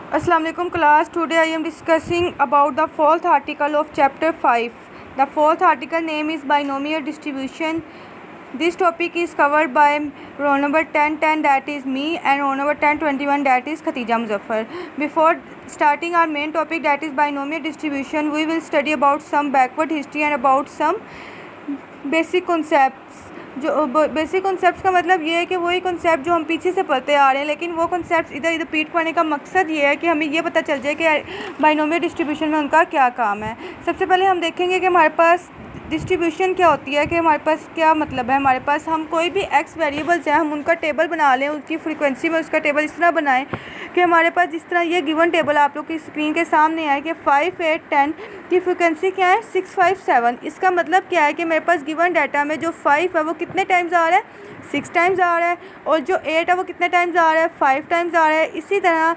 Assalamu alaikum class. Today I am discussing about the fourth article of chapter 5. The fourth article name is binomial distribution. This topic is covered by roll number 1010, that is me, and roll number 1021, that is Khatija Muzaffar. Before starting our main topic, that is binomial distribution, we will study about some backward history and about some basic concepts. जो basic concepts का मतलब ये है कि वही concept जो हम पीछे से पढ़ते आ रहे हैं, लेकिन वो कॉन्सेप्ट्स इधर रिपीट करने का मकसद ये है कि हमें ये पता चल जाए कि बाइनोमियल डिस्ट्रीब्यूशन में उनका क्या काम है। सबसे पहले हम देखेंगे कि हमारे पास डिस्ट्रीब्यूशन क्या होती है, कि हमारे पास क्या मतलब है। हमारे पास हम कोई भी एक्स वेरिएबल्स हैं, हम उनका टेबल बना लें, उसकी फ्रीक्वेंसी में उसका टेबल इस तरह बनाएं कि हमारे पास जिस तरह ये गिवन टेबल आप लोग की स्क्रीन के सामने है कि 5, 8, 10 की फ्रीक्वेंसी क्या है 6, 5, 7। इसका मतलब क्या है कि मेरे पास गिवन डाटा में जो 5 है वो कितने टाइम्स आ रहा है 6 टाइम्स आ रहा है, और जो 8 है वो कितने टाइम्स आ रहा है 5 टाइम्स आ रहा है। इसी तरह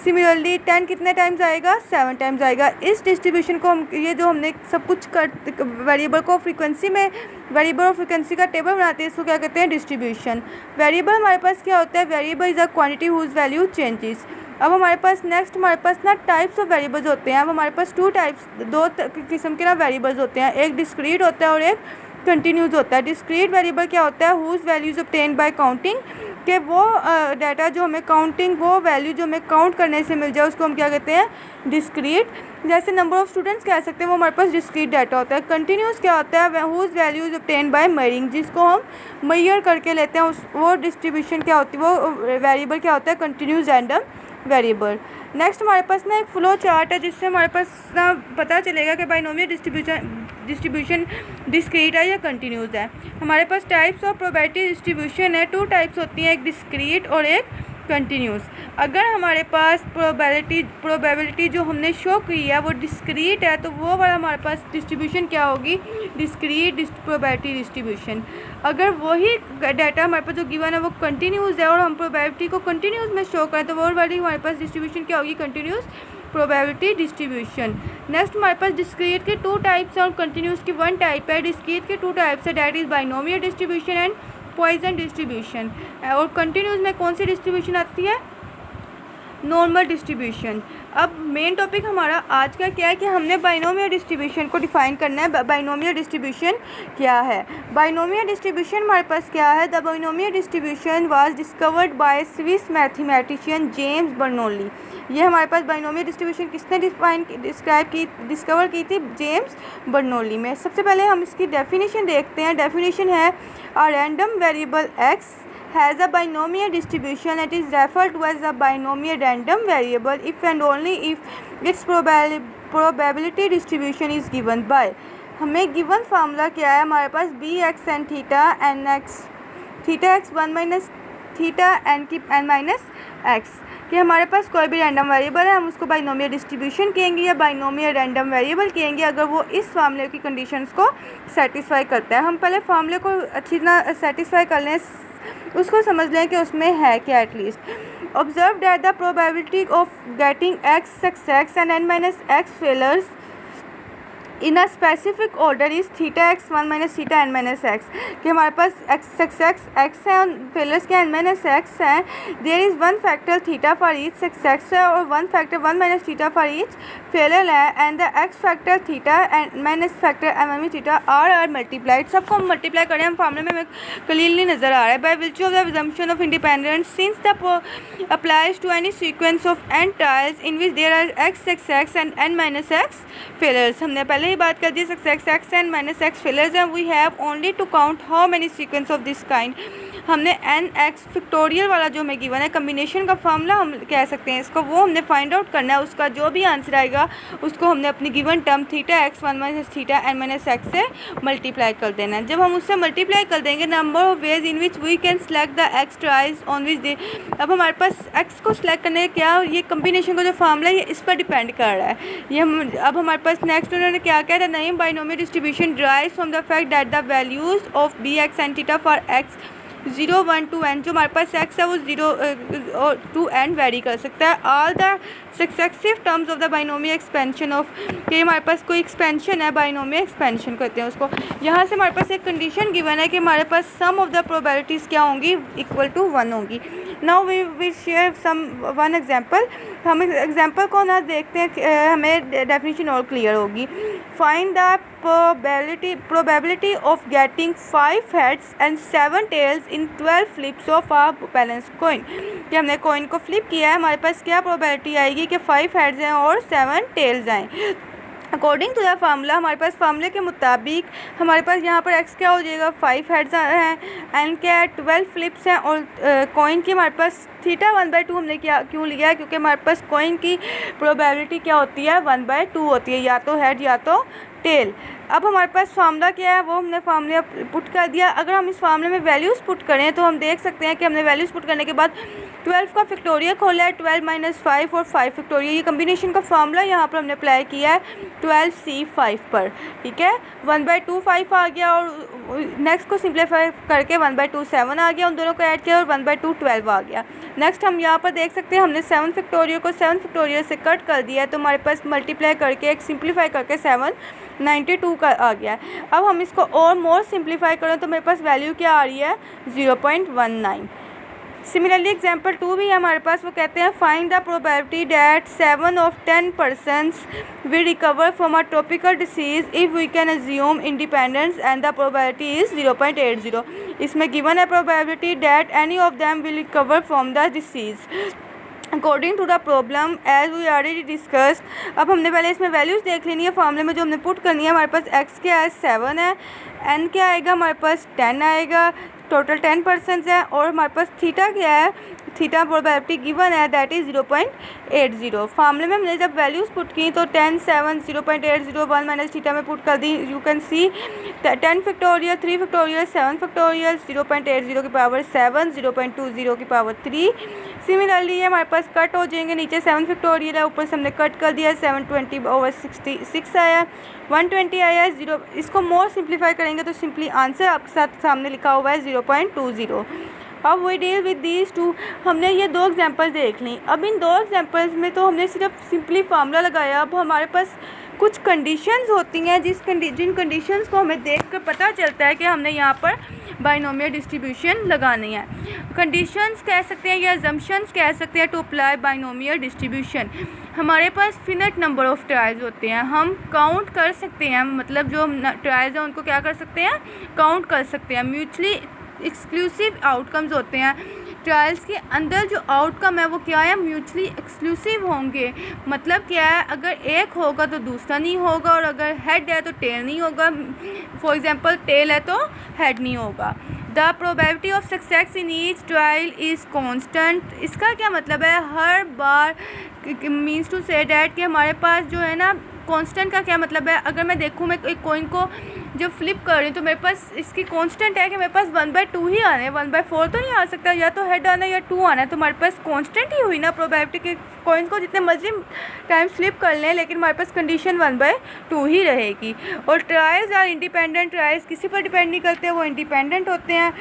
सिमिलरली 10 कितने टाइम्स आएगा 7 टाइम्स आएगा। इस डिस्ट्रीब्यूशन को हम ये जो हमने सब कुछ कर वेरिएबल को फ्रीक्वेंसी में वेरिएबल और फ्रीक्वेंसी का टेबल बनाते हैं, इसको क्या कहते हैं डिस्ट्रीब्यूशन। वेरिएबल हमारे पास क्या होता है, variable is a quantity whose value changes. अब हमारे पास नेक्स्ट हमारे पास ना टाइप्स ऑफ वेरिएबल्स होते हैं। अब हमारे पास दो किस्म के ना वेरिएबल्स होते हैं, एक डिस्क्रीट होता है और एक कंटिन्यूस होता है। डिस्क्रीट वेरिएबल क्या होता है, whose values obtain by counting, कि वो डाटा जो हमें काउंटिंग वो वैल्यू जो हमें काउंट करने से मिल जाए उसको हम क्या कहते हैं डिस्क्रीट। जैसे नंबर ऑफ स्टूडेंट्स कह सकते हैं, वो हमारे पास डिस्क्रीट डाटा होता है। कंटिन्यूस क्या होता है, whose values obtain by measuring, जिसको हम मेयर करके लेते हैं, उस वो डिस्ट्रीब्यूशन क्या होती है, वो वेरिएबल क्या होता है कंटिन्यूस रैंडम वेरिएबल। नेक्स्ट हमारे पास ना एक फ्लो चार्ट है, जिससे हमारे पास ना पता चलेगा कि बाइनोमियल डिस्ट्रीब्यूशन डिस्क्रीट है या कंटिन्यूस है। हमारे पास टाइप्स ऑफ प्रोबेबिलिटी डिस्ट्रीब्यूशन है, 2 टाइप्स होती हैं, एक डिस्क्रीट और एक कंटिन्यूस। अगर हमारे पास प्रोबेबिलिटी जो हमने शो की है वो डिस्क्रीट है, तो वो वाला हमारे पास डिस्ट्रीब्यूशन क्या होगी डिस्क्रीट प्रोबेबिलिटी डिस्ट्रीब्यूशन। अगर वही डाटा हमारे पास जो गिवन है वो कंटिन्यूस है और हम प्रोबेबिलिटी को कंटिन्यूस में शो करें, तो वो वाली हमारे पास डिस्ट्रीब्यूशन क्या होगी कंटिन्यूस प्रोबेबिलिटी डिस्ट्रीब्यूशन। नेक्स्ट हमारे पास डिस्क्रीट के 2 टाइप्स हैं और कंटिन्यूस की 1 टाइप है। डिस्क्रीट के 2 टाइप्स है, that is binomial distribution and Poisson distribution. और कंटिन्यूस में कौन सी डिस्ट्रीब्यूशन आती है नॉर्मल डिस्ट्रीब्यूशन। अब मेन टॉपिक हमारा आज का क्या है कि हमने बाइनोमियल डिस्ट्रीब्यूशन को डिफाइन करना है। बाइनोमियल डिस्ट्रीब्यूशन क्या है, बाइनोमियल डिस्ट्रीब्यूशन हमारे पास क्या है। The binomial distribution was discovered by Swiss mathematician James Bernoulli. ये हमारे पास बाइनोमियल डिस्ट्रीब्यूशन किसने डिस्कवर की थी जेम्स बर्नौली में। सबसे पहले हम इसकी डेफिनेशन देखते हैं। डेफिनेशन है a random variable x has a binomial distribution. It is referred to as a binomial random variable if and only if its probability distribution is given by। हमें given formula क्या है हमारे पास B X N theta N X theta x 1 minus theta N की N minus x, कि हमारे पास कोई भी रैंडम वेरिएबल है हम उसको बाइनोमियल डिस्ट्रीब्यूशन कहेंगे या बाइनोमियल रैंडम वेरिएबल कहेंगे अगर वो इस फार्मूले की कंडीशंस को सेटिस्फाई करता है। हम पहले फार्मूले को अच्छी तरह सेटिस्फाई कर लें, उसको समझ लें कि उसमें है क्या at least. Observe that the probability of getting x success and n minus x failures in a specific order is theta x 1 minus theta N minus x, कि हमारे पास एक्स सक्सेस एक्स है और फेलर्स के एन माइनस एक्स हैं। There is 1 factor theta for each success है और 1 factor 1 minus theta for each failure है, and the X factor theta and minus factor M M theta are multiplied. सबको हम multiply करें, हम फार्मूले में हमें क्लियरली नज़र आ रहा है। By virtue of the assumption of independence since the applies to any sequence of n trials in which there are x success and n minus x failures। हमने पहले ही बात कर दी success X N minus x failures हैं। We have only to count how many sequence of this kind. हमने N X factorial वाला जो हमें गिवन है कम्बिनेशन का फार्मूला हम कह सकते हैं इसको, वो हमने फाइंड आउट करना है। उसका जो भी आंसर आएगा उसको हमने अपनी given term theta x 1 minus theta N minus X से मल्टीप्लाई कर देना है। जब हम उससे मल्टीप्लाई कर देंगे number of ways in which we can select the X tries on which they. अब हमारे पास एक्स को सिलेक्ट करने का क्या ये कम्बिनेशन का जो फार्मूला है ये इस पर डिपेंड कर रहा है। ये हम अब हमारे पास नेक्स्ट उन्होंने क्या कहा था, नहीं binomial distribution derives from the fact that the values of b x and theta for x 0, 1 to n, जो हमारे पास एक्स है वो 0 to n वेरी कर सकता है। All the successive terms of the binomial expansion of, कि हमारे पास कोई एक्सपेंशन है बाइनोमियल एक्सपेंशन कहते हैं उसको। यहाँ से हमारे पास एक कंडीशन गिवन है कि हमारे पास सम ऑफ द प्रोबेबिलिटीज़ क्या होंगी इक्वल टू 1 होंगी। Now we will share some one example. हम एग्जांपल को ना देखते हैं, हमें डेफिनेशन और क्लियर होगी। Find the probability of getting 5 heads and 7 tails in 12 flips of a balanced coin। कि हमने कॉइन को फ्लिप किया है, हमारे पास क्या प्रोबेबिलिटी आएगी कि 5 हेड्स हैं और 7 टेल्स आएँ। अकॉर्डिंग टू द फार्मूला, हमारे पास फार्मूले के मुताबिक हमारे पास यहाँ पर एक्स क्या हो जाएगा, 5 हेड्स हैं, एन क्या है 12 फ्लिप्स हैं, और कॉइन की हमारे पास थीटा 1/2 हमने क्या क्यों लिया है, क्योंकि हमारे पास कॉइन की प्रोबेबिलिटी क्या होती है 1/2 होती है, या तो हेड या तो टेल। अब हमारे पास फार्मूला क्या है वो हमने फार्मूला पुट कर दिया। अगर हम इस फार्मूले में वैल्यूज़ पुट करें तो हम देख सकते हैं कि हमने वैल्यूज़ पुट करने के बाद 12 का फैक्टोरियल खोला है, 12 - 5 और 5 फैक्टोरियल, ये कम्बिनेशन का फार्मूला यहाँ पर हमने अप्लाई किया है 12C5 पर। ठीक है, 1/2 5 आ गया, और नेक्स्ट को सिंप्लीफाई करके 1/2 7 आ गया, उन दोनों को ऐड किया और 1/2 12 आ गया। नेक्स्ट हम यहाँ पर देख सकते हैं हमने 7 फैक्टोरियल को 7 फैक्टोरियल से कट कर दिया है, तो हमारे पास मल्टीप्लाई करके एक सिंप्लीफाई करके 792 का आ गया। अब हम इसको और मोर सिंप्लीफाई करें तो मेरे पास वैल्यू क्या आ रही है 0.19। सिमिलरली एग्जाम्पल 2 भी है हमारे पास, वो कहते हैं find the probability that 7 of 10 persons will recover from a tropical disease if we can assume independence and the probability is 0.80। इसमें गिवन है probability that any of them will recover from the disease according to the problem as we already discuss. अब हमने पहले इसमें values देख लेनी है, फार्मूले में जो हमने पुट करनी है। हमारे पास एक्स क्या है 7 है, एन क्या आएगा हमारे पास 10 आएगा, टोटल 10% है, और हमारे पास थीटा क्या है, थीटा प्रोबेबिलिटी गिवन है दैट इज़ 0.80। फार्मूले में हमने जब वैल्यूज़ पुट की तो 10 7 0.80 1 माइनस थीटा में पुट कर दी। You can see 10 factorial 3 factorial 7 factorial 0.80 की पावर 7 0.20 की पावर 3। सिमिलरली ये हमारे पास कट हो जाएंगे, नीचे 7 फैक्टोरियल है, ऊपर से हमने कट कर दिया 720/66 आया, 120 आया 0। इसको मोर सिंप्लीफाई करेंगे तो सिंपली आंसर आपके साथ सामने लिखा हुआ है 0.20। अब we deal with these two. हमने ये 2 एग्जांपल्स देख ली। अब इन 2 एग्जांपल्स में तो हमने सिर्फ सिंपली फार्मूला लगाया। अब हमारे पास कुछ कंडीशंस होती हैं जिन कंडीशंस को हमें देखकर पता चलता है कि हमने यहाँ पर बाइनोमियल डिस्ट्रीब्यूशन लगानी है। कंडीशंस कह सकते हैं या अजम्पशंस कह सकते हैं टू अप्लाई बाइनोमियल डिस्ट्रीब्यूशन। हमारे पास फिनिट नंबर ऑफ ट्रायल्स होते हैं, हम काउंट कर सकते हैं, मतलब जो ट्रायल्स हैं उनको क्या कर सकते हैं, काउंट कर सकते हैं। म्यूचुअली एक्सक्लूसिव आउटकम्स होते हैं, ट्रायल्स के अंदर जो आउटकम है वो क्या है, म्यूचुअली एक्सक्लूसिव होंगे। मतलब क्या है, अगर एक होगा तो दूसरा नहीं होगा, और अगर हेड है तो टेल नहीं होगा। फॉर एग्जांपल टेल है तो हेड नहीं होगा। The probability of success in each trial is constant. इसका क्या मतलब है, हर बार मीन्स टू से डैट कि हमारे पास जो है ना, कांस्टेंट का क्या मतलब है, अगर मैं देखूँ मैं एक कॉइन को जब फ्लिप कर रही हूँ तो मेरे पास इसकी कांस्टेंट है कि मेरे पास 1/2 ही आना है, 1/4 तो नहीं आ सकता, या तो हेड आना है या 2 आना है। तो हमारे पास कांस्टेंट ही हुई ना प्रोबेबिलिटी के, कॉइन को जितने मर्जी टाइम फ्लिप कर लें लेकिन हमारे पास कंडीशन 1/2 ही रहेगी। और ट्रायल्स आर इंडिपेंडेंट, ट्रायल्स किसी पर डिपेंड नहीं करते, वो इंडिपेंडेंट होते हैं।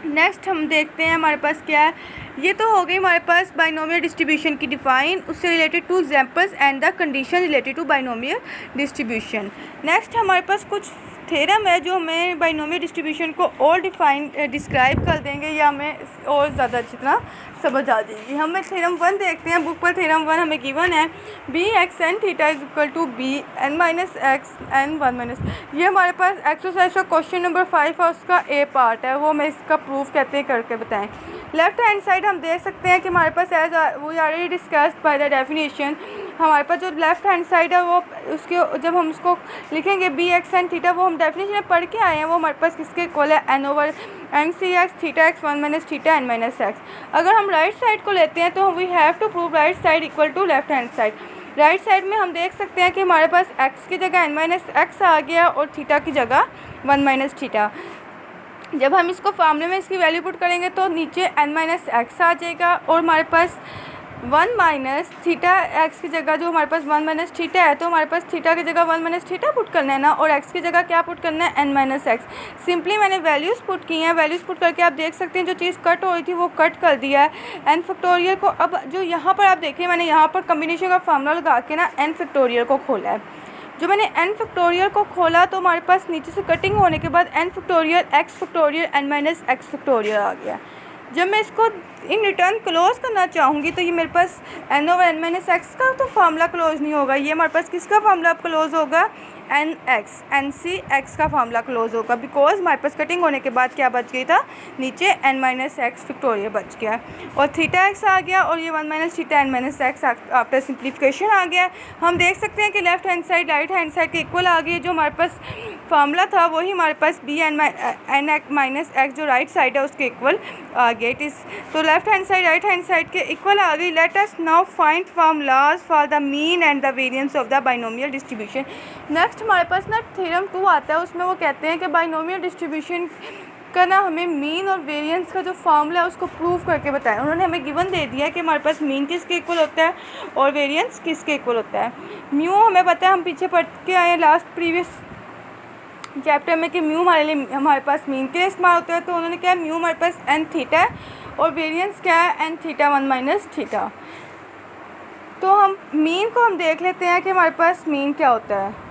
नेक्स्ट हम देखते हैं हमारे पास क्या है, ये तो हो गई हमारे पास बाइनोमियल डिस्ट्रीब्यूशन की डिफाइन, उससे related 2 examples and the condition related to binomial distribution. Next हमारे पास कुछ थ्योरम है जो हमें बाइनोमियल डिस्ट्रीब्यूशन को और डिस्क्राइब कर देंगे या हमें और ज़्यादा अच्छी तरह समझ आ जाएगी। हम थ्योरम 1 देखते हैं, बुक पर थ्योरम 1 हमें गिवन है bxn theta is equal to bn minus x n 1 minus. ये हमारे पास एक्सरसाइज का क्वेश्चन नंबर 5 है, उसका ए पार्ट है, वो हमें इसका प्रूफ कहते हैं करके बताएं। लेफ्ट हैंड साइड हम देख सकते हैं कि हमारे पास as we already discussed by the definition, हमारे पास जो लेफ्ट हैंड साइड है वो उसके जब हम उसको लिखेंगे bxn थीटा, वो हम डेफिनेशन में पढ़ के आए हैं, वो हमारे पास किसके इक्वल है n/mc(x) theta x 1 minus theta n minus x. अगर हम राइट साइड को लेते हैं तो we have to prove right side equal to left hand side. Right side में हम देख सकते हैं कि हमारे पास x की जगह n माइनस एक्स आ गया और थीटा की जगह 1 माइनस थीटा। जब हम इसको फार्मूले में इसकी वैल्यू पुट करेंगे तो नीचे n माइनस एक्स आ जाएगा और हमारे पास 1 माइनस थीटा एक्स की जगह जो हमारे पास 1 माइनस थीटा है, तो हमारे पास थीटा की जगह 1 माइनस थीटा पुट करना है ना, और एक्स की जगह क्या पुट करना है, n माइनस एक्स। सिंपली मैंने वैल्यूज़ पुट की हैं, वैल्यूज़ पुट करके आप देख सकते हैं जो चीज़ कट हो रही थी वो कट कर दिया है n फैक्टोरियल को। अब जो यहाँ पर आप देखें, मैंने यहाँ पर कम्बिनेशन का फार्मूला लगा के ना n फैक्टोरियल को खोला है। जो मैंने n फैक्टोरियल को खोला तो हमारे पास नीचे से कटिंग होने के बाद n factorial x factorial n minus X factorial आ गया। जब मैं इसको इन रिटर्न क्लोज करना चाहूँगी तो ये मेरे पास n over n minus x का तो फार्मूला क्लोज नहीं होगा, ये हमारे पास किसका फार्मूला क्लोज होगा, एन सी एक्स का फार्मूला क्लोज होगा, बिकॉज हमारे पास कटिंग होने के बाद क्या बच गई था, नीचे n माइनस एक्स फैक्टोरियल बच गया और थीटा एक्स आ गया और ये 1 minus theta n minus X after simplification आ गया। हम देख सकते हैं कि left hand side right hand side के इक्वल आ गई, जो हमारे पास फार्मूला था वही हमारे पास बी एन माइनस एक्स जो राइट साइड है उसके इक्वल आ गया। इट इज़ तो left hand side right hand side के इक्वल आ गई। Let us now find formulas for the mean and the variance of the binomial distribution. Next हमारे पास ना थ्योरम 2 आता है, उसमें वो कहते हैं कि बाइनोमियल डिस्ट्रीब्यूशन का ना हमें मीन और वेरिएंस का जो फार्मूला है उसको प्रूव करके बताया। उन्होंने हमें गिवन दे दिया है कि हमारे पास मीन किसके इक्वल होता है और वेरिएंस किसके इक्वल होता है। म्यू हमें पता है, हम पीछे पढ़ के आए लास्ट प्रीवियस चैप्टर में कि म्यू हमारे पास मीन के लिए इस्तेमाल होता है। तो उन्होंने क्या म्यू हमारे पास एन थीटा है और वेरिएंस क्या है एन थीटा 1 माइनस थीटा। तो हम मीन को हम देख लेते हैं कि हमारे पास मीन क्या होता है।